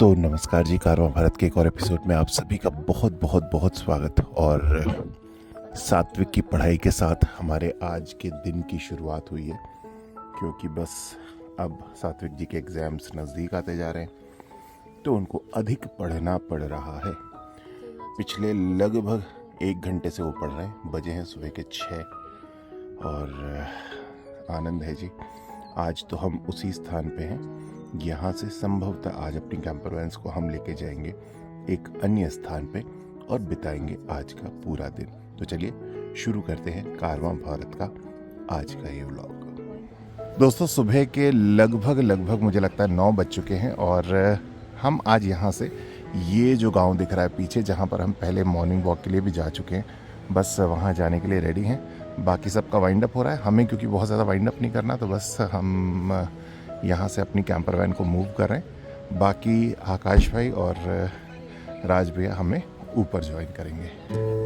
तो नमस्कार जी, कारवां भारत के एक और एपिसोड में आप सभी का बहुत बहुत बहुत स्वागत। और सात्विक की पढ़ाई के साथ हमारे आज के दिन की शुरुआत हुई है, क्योंकि बस अब सात्विक जी के एग्ज़ाम्स नज़दीक आते जा रहे हैं तो उनको अधिक पढ़ना पड़ रहा है। पिछले लगभग 1 घंटे से वो पढ़ रहे हैं, बजे हैं सुबह के 6 और आनंद है जी। आज तो हम उसी स्थान पे हैं, यहाँ से संभवतः आज अपनी कैंपर वैन्स को हम लेके जाएंगे एक अन्य स्थान पे और बिताएंगे आज का पूरा दिन। तो चलिए शुरू करते हैं कारवां भारत का आज का ये व्लॉग। दोस्तों, सुबह के लगभग मुझे लगता है 9 बज चुके हैं और हम आज यहाँ से ये जो गांव दिख रहा है पीछे, जहाँ पर हम पहले मॉर्निंग वॉक के लिए भी जा चुके हैं, बस वहाँ जाने के लिए रेडी हैं। बाकी सबका वाइंड अप हो रहा है, हमें क्योंकि बहुत ज़्यादा वाइंड अप नहीं करना, तो बस हम यहाँ से अपनी कैंपर वैन को मूव कर रहे हैं। बाकी आकाश भाई और राज भैया हमें ऊपर ज्वाइन करेंगे।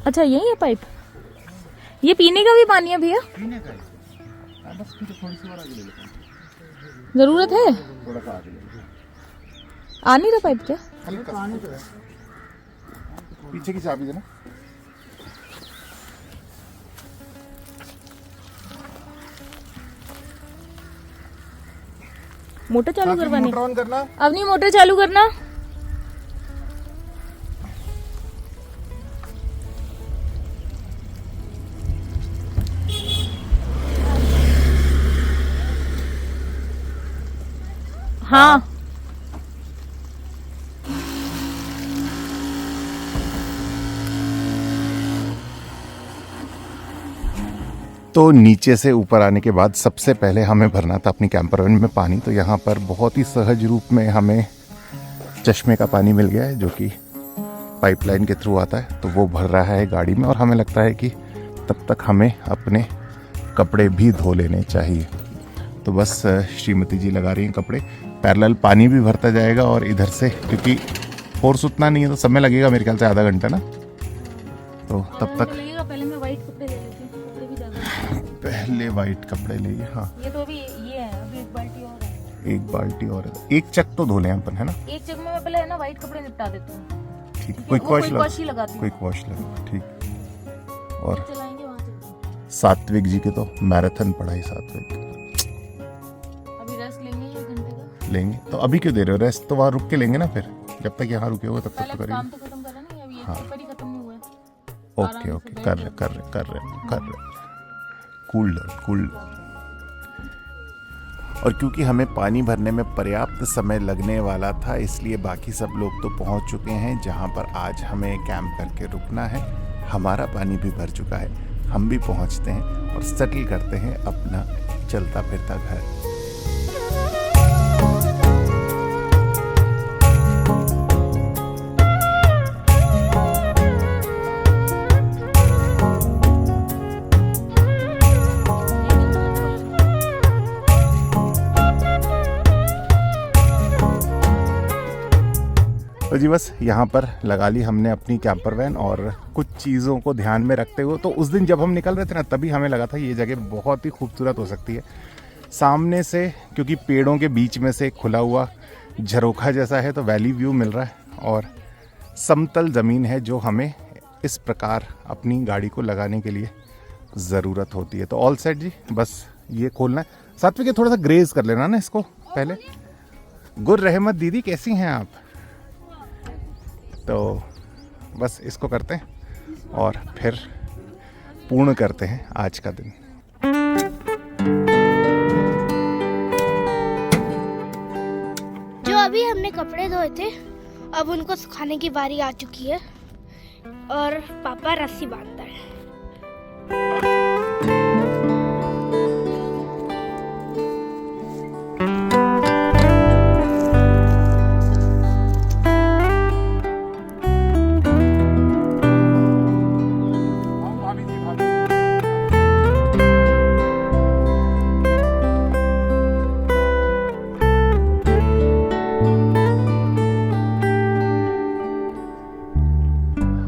अच्छा, यही है पाइप? ये पीने का भी पानी है भैया? पीने का ही, बस थोड़ी सी और आगे ले लेते हैं। जरूरत है? थोड़ा सा आगे ले लेते हैं। आ नहीं रहा पाइप क्या? पानी तो है, पीछे की चाबी देना। मोटर चालू करवानी? मोटर ऑन करना। अब नहीं, मोटर चालू करना। हाँ, तो नीचे से ऊपर आने के बाद सबसे पहले हमें भरना था अपनी कैंपर वैन में पानी। तो यहाँ पर बहुत ही सहज रूप में हमें चश्मे का पानी मिल गया है, जो कि पाइपलाइन के थ्रू आता है। तो वो भर रहा है गाड़ी में और हमें लगता है कि तब तक हमें अपने कपड़े भी धो लेने चाहिए। तो बस श्रीमती जी लगा रही हैं कपड़े, पैरेलल पानी भी भरता जाएगा और इधर से, क्योंकि फोर्स उतना नहीं है तो समय लगेगा मेरे ख्याल से आधा घंटा ना। तो तब तक पहले मैं वाइट कपड़े ले लेती हूँ, कपड़े भी ज्यादा। पहले वाइट कपड़े लेंगे। हाँ, ये तो अभी ये है, अभी एक बाल्टी और है। एक बाल्टी और एक चक तो धो लें अपन, है ना? एक जग में मैं पहले है ना वाइट कपड़े निपटा देती हूँ। ठीक, क्विक वॉश ही लगाती हूँ। क्विक वॉश लगा, ठीक। और चलाएंगे वहाँ से। सात्विक जी के तो मैराथन पढ़ाई सात्विक अभी रेस्ट लेंगे 1 घंटे का। लेंगे। तो अभी क्यों दे रहे हो रेस्ट? तो वहाँ रुक के लेंगे ना, फिर जब तक यहाँ रुके हुए तब तक पहले तो तो करेंगे। काम तो खत्म करा ना, अभी हाँ। ये पेपर ही खत्म नहीं हुआ है। ओके आराम ओके, से कर बैठ रहे कूल डाउन। और क्योंकि हमें पानी भरने में पर्याप्त समय लगने वाला था, इसलिए बाकी सब लोग तो पहुंच चुके हैं जहां पर आज हमें कैंप करके रुकना है। हमारा पानी भी भर चुका है, हम भी पहुंचते हैं और सेटल करते हैं अपना चलता फिरता घर। तो जी बस यहाँ पर लगा ली हमने अपनी कैंपर वैन और कुछ चीज़ों को ध्यान में रखते हुए। तो उस दिन जब हम निकल रहे थे ना, तभी हमें लगा था ये जगह बहुत ही खूबसूरत हो सकती है। सामने से, क्योंकि पेड़ों के बीच में से खुला हुआ झरोखा जैसा है, तो वैली व्यू मिल रहा है और समतल ज़मीन है, जो हमें इस प्रकार अपनी गाड़ी को लगाने के लिए ज़रूरत होती है। तो ऑल सेट जी, बस ये खोलना है। सात्विक के थोड़ा सा ग्रेज कर लेना ना इसको पहले। गुर रहमत दीदी, कैसी हैं आप? तो बस इसको करते हैं और फिर पूर्ण करते हैं आज का दिन। अभी हमने कपड़े धोए थे, अब उनको सुखाने की बारी आ चुकी है और पापा रस्सी बांध रहे हैं।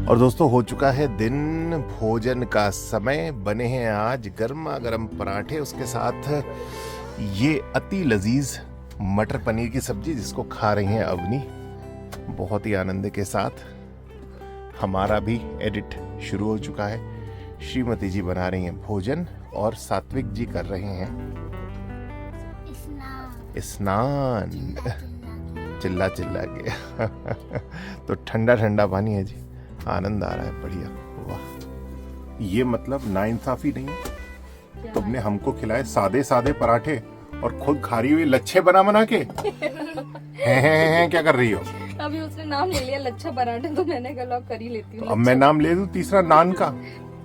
और दोस्तों हो चुका है दिन, भोजन का समय। बने हैं आज गर्मा गर्म पराठे, उसके साथ ये अति लजीज मटर पनीर की सब्जी जिसको खा रही हैं अवनी बहुत ही आनंद के साथ। हमारा भी एडिट शुरू हो चुका है। श्रीमती जी बना रही हैं भोजन और सात्विक जी कर रहे हैं स्नान चिल्ला चिल्ला के। तो ठंडा ठंडा पानी है जी, आनंद आ रहा है, बढ़िया। वाह, ये मतलब नाइंसाफी नहीं है? तुमने हमको खिलाए सादे सादे पराठे और खुद खा रही हुई लच्छे बना के। हैं क्या कर रही हो? अभी उसने नाम ले लिया लच्छा पराठे, तो मैंने कहा कर ही लेती हूँ। तो अब मैं नाम ले दूं तीसरा नान का,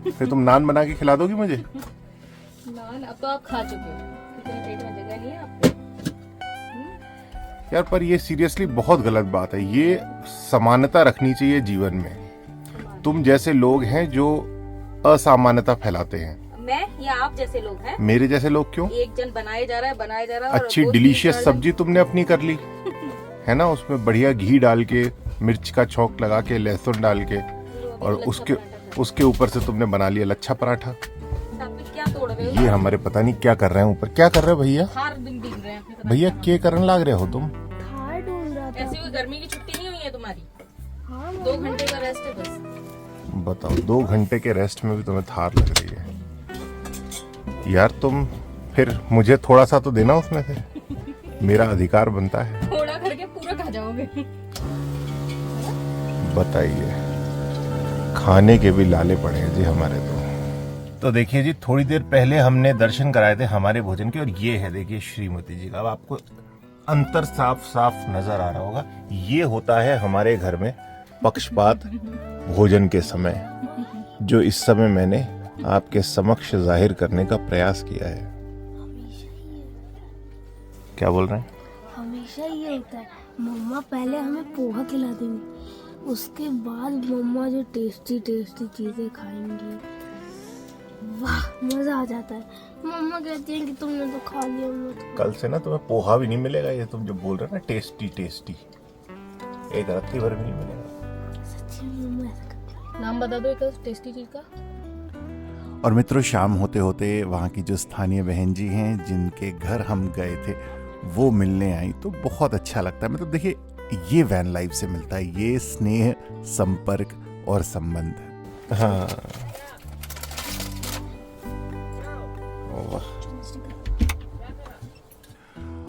फिर तुम नान बना के खिला दोगी मुझे? नान अब तो आप खा चुके हो, इतने पेट में जगह नहीं है आपको। यार पर ये सीरियसली बहुत गलत बात है। ये समानता रखनी चाहिए जीवन में। तुम जैसे लोग हैं जो असामान्यता फैलाते हैं। मैं या आप जैसे लोग हैं? मेरे जैसे लोग क्यों? एक जन बनाए जा रहा है अच्छी डिलीशियस सब्जी तुमने अपनी कर ली है ना, उसमें बढ़िया घी डाल के, मिर्च का छौंक लगा के, लहसुन डाल के, और उसके ऊपर से तुमने बना लिया लच्छा पराठा। क्या तोड़ रहे हो? ये हमारे पता नहीं क्या कर रहे हैं ऊपर। क्या कर रहे हो भैया? भैया क्या करने लग रहे हो तुम? ऐसी कोई गर्मी की छुट्टी नहीं हुई है तुम्हारी? 2 घंटे का रेस्ट है बस। बताओ, 2 घंटे के रेस्ट में भी तुम्हें थार लग रही है यार। तुम फिर मुझे थोड़ा सा तो देना उसमें से, मेरा अधिकार बनता है। थोड़ा करके पूरा खा जाओगे। बताइए, खाने के भी लाले पड़े हैं जी हमारे तो देखिए जी, थोड़ी देर पहले हमने दर्शन कराए थे हमारे भोजन के, और ये है देखिए श्रीमती जी का। अब आपको अंतर साफ साफ नजर आ रहा होगा। ये होता है हमारे घर में पक्षपात भोजन के समय, जो इस समय मैंने आपके समक्ष जाहिर करने का प्रयास किया है। क्या बोल रहे हैं? हमेशा ये होता है, मम्मा पहले हमें पोहा खिला देंगी, उसके बाद मम्मा जो टेस्टी टेस्टी चीजें खाएंगी, वाह मजा आ जाता है। मम्मा कहती है कि तुमने तो खा लिया, मत। कल से ना तुम्हें पोहा भी नहीं मिलेगा, ये तुम जो बोल रहे हो ना टेस्टी टेस्टी, एक रत्ती भर भी नहीं मिलेगा। सच्ची में मम्मा ऐसा करती है। नाम बता दो एक टेस्टी चीज का। और मित्रों, शाम होते होते वहाँ की जो स्थानीय बहन जी हैं जिनके घर हम गए थे वो मिलने आई, तो बहुत अच्छा लगता है। मतलब देखिए, ये वैन लाइफ से मिलता है, ये स्नेह, संपर्क और संबंध। हाँ,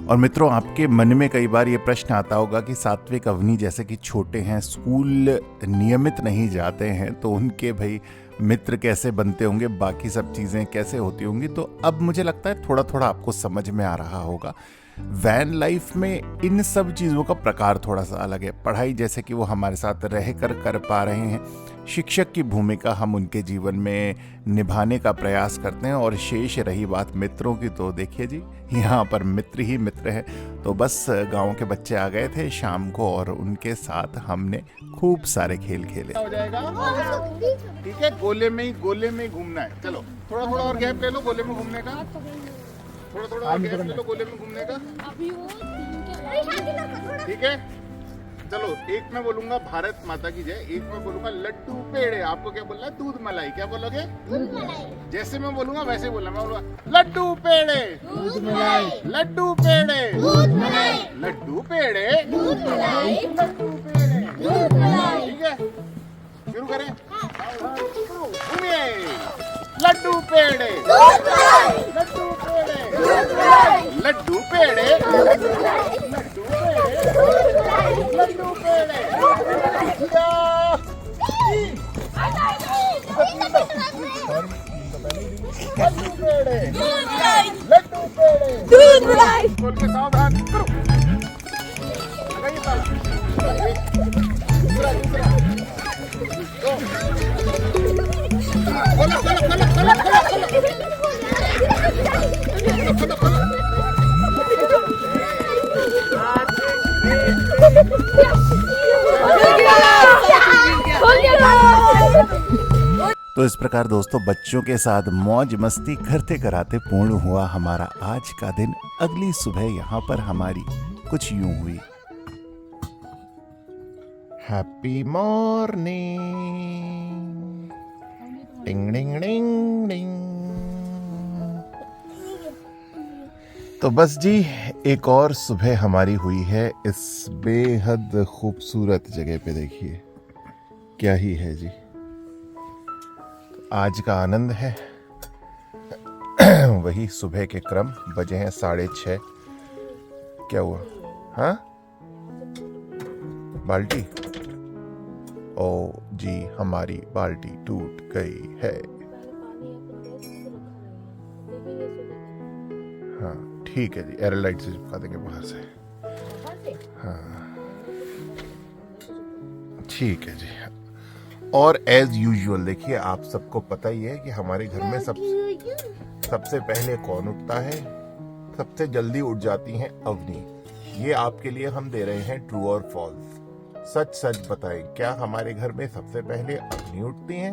और मित्रों, आपके मन में कई बार ये प्रश्न आता होगा कि सात्विक, अवनी जैसे कि छोटे हैं, स्कूल नियमित नहीं जाते हैं, तो उनके भाई मित्र कैसे बनते होंगे, बाकी सब चीज़ें कैसे होती होंगी। तो अब मुझे लगता है थोड़ा थोड़ा आपको समझ में आ रहा होगा। वैन लाइफ में इन सब चीज़ों का प्रकार थोड़ा सा अलग है। पढ़ाई जैसे कि वो हमारे साथ रह कर पा रहे हैं, शिक्षक की भूमिका हम उनके जीवन में निभाने का प्रयास करते हैं। और शेष रही बात मित्रों की, तो देखिए जी, यहाँ पर मित्र ही मित्र है। तो बस गांव के बच्चे आ गए थे शाम को, और उनके साथ हमने खूब सारे खेल खेले। हो जाएगा, ठीक है। गोले में ही घूमना है। चलो थोड़ा थोड़ा और गैप ले लो गोले में घूमने का, थोड़ा थोड़ा और गैप ले लो गोले में घूमने का, ठीक है। चलो, एक मैं बोलूंगा भारत माता की जय, एक मैं बोलूंगा लड्डू पेड़े। आपको क्या बोलना है? दूध मलाई। क्या बोलोगे? दूध मलाई। जैसे मैं बोलूंगा वैसे बोलना। मैं बोलूंगा लड्डू पेड़े, दूध मलाई, लड्डू पेड़े, दूध मलाई, लड्डू पेड़े, दूध मलाई, लड्डू पेड़े, दूध मलाई। ठीक है, शुरू करें। घूमिए। लड्डू पेड़े, दूध मलाई, लड्डू पेड़े, दूध मलाई, लड्डू पेड़े, लड्डू पेड़े, लड्डू पेड़े। लड्डू पेड़े, लड्डू पेड़े, दूध मलाई। बोल के सावधान करो। तो इस प्रकार दोस्तों बच्चों के साथ मौज मस्ती करते कराते पूर्ण हुआ हमारा आज का दिन। अगली सुबह यहाँ पर हमारी कुछ यूं हुई। हैप्पी मॉर्निंग, डिंग डिंग डिंग डिंग। तो बस जी एक और सुबह हमारी हुई है इस बेहद खूबसूरत जगह पे। देखिए क्या ही है जी, आज का आनंद है। वही सुबह के क्रम। बजे हैं 6:30। क्या हुआ? हाँ, बाल्टी? ओ जी, हमारी बाल्टी टूट गई है। हाँ ठीक है जी, एयरलाइट से चिपका देंगे बाहर से। हाँ ठीक है जी। और एज यूजुअल देखिए, आप सबको पता ही है कि हमारे घर में सबसे पहले कौन उठता है? सबसे जल्दी उठ जाती हैं अवनी। ये आपके लिए हम दे रहे हैं ट्रू और फॉल्स। सच सच बताएं, क्या हमारे घर में सबसे पहले अवनी उठती हैं?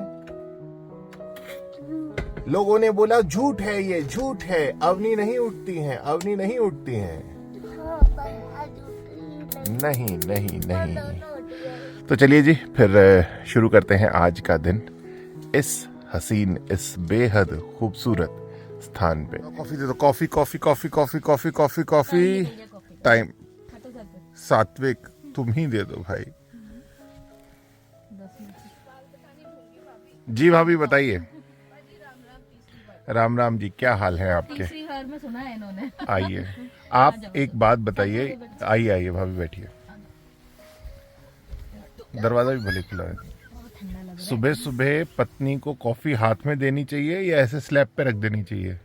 लोगों ने बोला झूठ है, ये झूठ है, अवनी नहीं उठती हैं, अवनी नहीं उठती हैं। नहीं नहीं नहीं। तो चलिए जी फिर शुरू करते हैं आज का दिन इस हसीन, इस बेहद खूबसूरत स्थान पे। कॉफी दे दो, coffee coffee coffee coffee coffee coffee coffee. Time सात्विक, तुम ही दे दो भाई। जी भाभी बताइए। राम राम जी, क्या हाल है आपके? तीसरी बार में सुना है इन्होंने। आइए, आप एक बात बताइए। आइए आइए भाभी बैठिए। दरवाजा भी भले खुला है। सुबह सुबह पत्नी को कॉफी हाथ में देनी चाहिए या ऐसे स्लैब पे रख देनी चाहिए?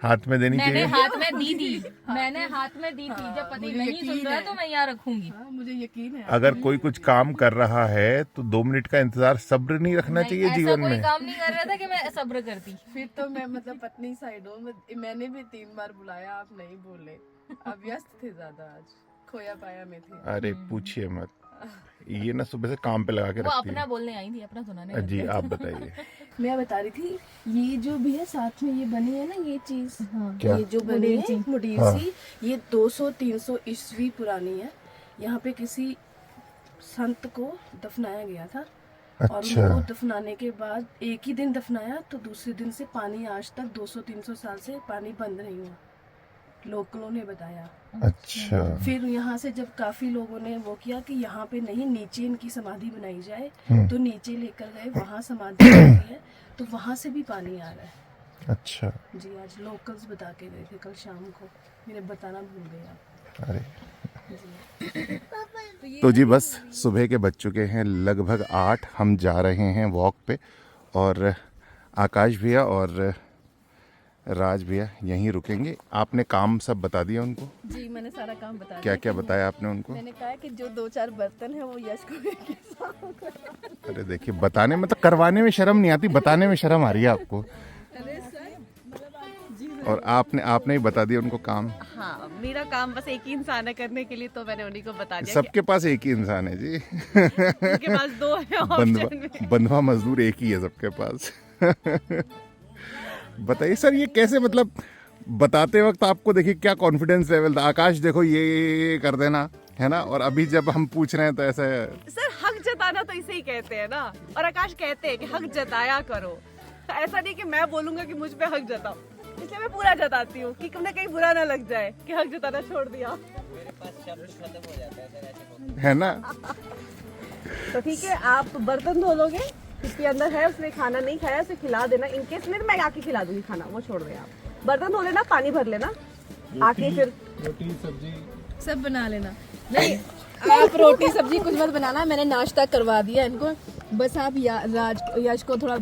हाथ में देनी चाहिए। हाथ में दी थी, मैंने हाथ में दी थी। जब पति नहीं सुन रहा तो मैं यहाँ रखूंगी। मुझे यकीन है। अगर कोई कुछ काम कर रहा है तो 2 मिनट का इंतजार, सब्र नहीं रखना चाहिए जीवन में। कोई काम नहीं कर रहा था कि मैं सब्र करती। फिर तो मैं मतलब पत्नी साइड हूँ। मैंने भी 3 बार बुलाया, आप नहीं बोले। आप व्यस्त थे ज्यादा, आज खोया पाया में थे। अरे पूछिए मत, ये ना सुबह से काम पे लगा के वो रखती अपना है। बोलने आई थी, अपना सुनाने। जी आप बताइए। मैं बता रही थी, ये जो भी है साथ में ये बनी है ना, ये चीज क्या? ये जो बनी है मुडीर सी, ये 200-300 ईस्वी पुरानी है। यहाँ पे किसी संत को दफनाया गया था। और अच्छा। उनको दफनाने के बाद एक ही दिन दफनाया, तो दूसरे दिन से पानी आज तक 200-300 साल से पानी बंद नहीं हुआ, लोकलों ने बताया। अच्छा। फिर यहाँ से जब काफी लोगों ने वो किया कि यहाँ पे नहीं, नीचे इनकी समाधि बनाई जाए, तो नीचे लेकर गए, वहाँ समाधि बनाई है, तो वहाँ से भी पानी आ रहा है। अच्छा जी, आज लोकल्स बता के गए थे कल शाम को, मैंने बताना भूल गया। अरे तो जी बस सुबह के बज चुके हैं लगभग 8। हम जा रहे हैं वॉक पे और आकाश भैया और राज भैया यहीं रुकेंगे। आपने काम सब बता दिया उनको? जी मैंने सारा काम बता क्या क्या बताया आपने उनको? मैंने कहा कि जो 2-4 बर्तन है वो यश को लेके साफ करो। अरे देखिए, बताने में तो, करवाने में शर्म नहीं आती, बताने में शर्म आ रही है आपको। और आपने ही बता दिया उनको काम। हाँ, मेरा काम बस एक ही इंसान है करने के लिए, तो मैंने उन्हीं को बता दिया। सबके पास एक ही इंसान है जी। उनके पास 2 है ऑप्शन में। बंधवा मजदूर एक ही है सबके पास। बताइए सर, ये कैसे, मतलब बताते वक्त आपको देखिए क्या कॉन्फिडेंस लेवल था। आकाश देखो ये कर देना है ना, और अभी जब हम पूछ रहे हैं तो ऐसा। सर हक जताना तो इसे ही कहते हैं ना, और आकाश कहते हैं कि हक जताया करो। तो ऐसा नहीं कि मैं बोलूंगा कि मुझ पे हक जताओ, इसलिए मैं पूरा जताती हूँ कि कहीं कहीं बुरा ना लग जाए कि हक जताना छोड़ दिया। है ना। तो ठीक है, आप बर्तन धो लोगे, इसके अंदर है, उसने खाना नहीं खाया, उसे खिला देना। इनकेस में मैं आके खिला दूंगी खाना, वो छोड़ दे। आप बर्तन धो लेना, पानी भर लेना, आके फिर रोटी सब्जी सब बना लेना। नहीं, आप रोटी सब्जी कुछ मत बनाना, मैंने नाश्ता करवा दिया इनको। बस आप यश को थोड़ा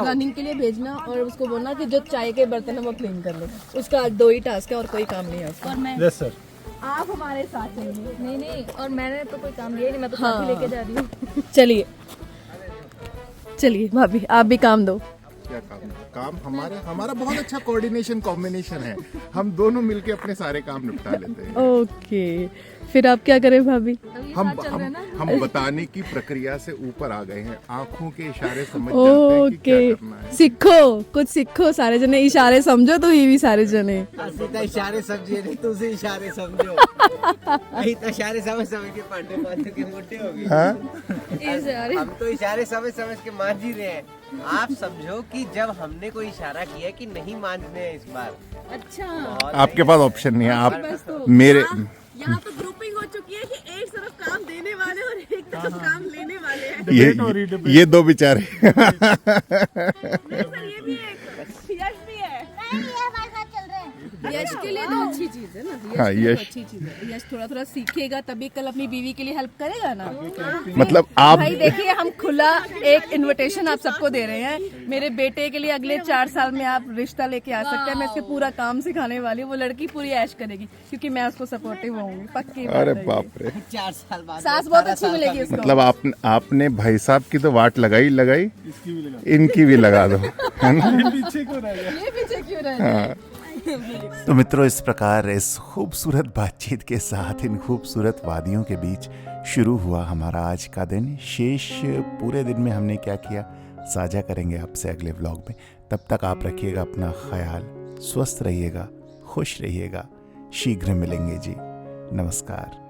रनिंग के लिए भेजना और उसको बोलना कि जो चाय के बर्तन है वो क्लीन कर ले। उसका 2 ही टास्क है और कोई काम नहीं है उसका। और मैं यस सर। आप हमारे साथ चलिए। नहीं नहीं, और मैंने तो कोई काम लिया ही नहीं, मैं तो हाँ। साथ ही लेके जा रही हूँ। चलिए चलिए भाभी, आप भी काम दो। क्या काम हमारा बहुत अच्छा कोऑर्डिनेशन कॉम्बिनेशन है। हम दोनों मिलके अपने सारे काम निपटा लेते हैं। ओके, फिर आप क्या करें भाभी? हम बताने की प्रक्रिया से ऊपर आ गए हैं। आंखों के इशारे समझ जाते हैं कि क्या ओके, करना है। सीखो, कुछ सीखो सारे जने। इशारे समझो तो ये भी सारे जने। ਅਸੀਂ ਤਾਂ ਇਸ਼ਾਰੇ ਸਮਝੇ ਨਹੀਂ, ਤੁਸੀਂ ਇਸ਼ਾਰੇ ਸਮਝੋ। ਅਸੀਂ ਤਾਂ ਇਸ਼ਾਰੇ समझ के पांडे पांडे के मोटे हो गए। हम तो इशारे समझ के मान ही रहे हैं। आप समझो कि जब हमने कोई इशारा किया कि नहीं मानने हैं इस बार। अच्छा, आपके पास ऑप्शन नहीं है। आप मेरे यहाँ पे ग्रुपिंग हो चुकी है कि एक तरफ काम देने वाले और एक तरफ काम लेने वाले हैं। ये दो बेचारे। नहीं सर, ये भी एक यश भी है। यश के लिए तो अच्छी चीज है ना। हाँ, के लिए यश। तो अच्छी चीज है। यश थोड़ा थोड़ा सीखेगा तभी कल अपनी बीवी के लिए हेल्प करेगा ना। मतलब आप भाई देखिए, हम खुला एक इनविटेशन आप सबको दे रहे हैं। मेरे बेटे के लिए अगले 4 साल में आप रिश्ता लेके आ सकते हैं। मैं इसके पूरा काम सिखाने वाली हूँ। वो लड़की पूरी ऐश करेगी क्योंकि मैं उसको सपोर्टिव होंगी, पक्की बात अरे है ये। बाप रे, 4 साल बाद सास बहुत अच्छी मिलेगी उसको। मतलब आपने भाई साहब की तो वाट लगाई, इनकी भी लगा दो, है ना। ये पीछे क्यों रह रहा है? तो मित्रों, इस प्रकार इस खूबसूरत बातचीत के साथ इन खूबसूरत वादियों के बीच शुरू हुआ हमारा आज का दिन। शेष पूरे दिन में हमने क्या किया साझा करेंगे आपसे अगले व्लॉग में। तब तक आप रखिएगा अपना ख्याल, स्वस्थ रहिएगा, खुश रहिएगा। शीघ्र मिलेंगे जी। नमस्कार।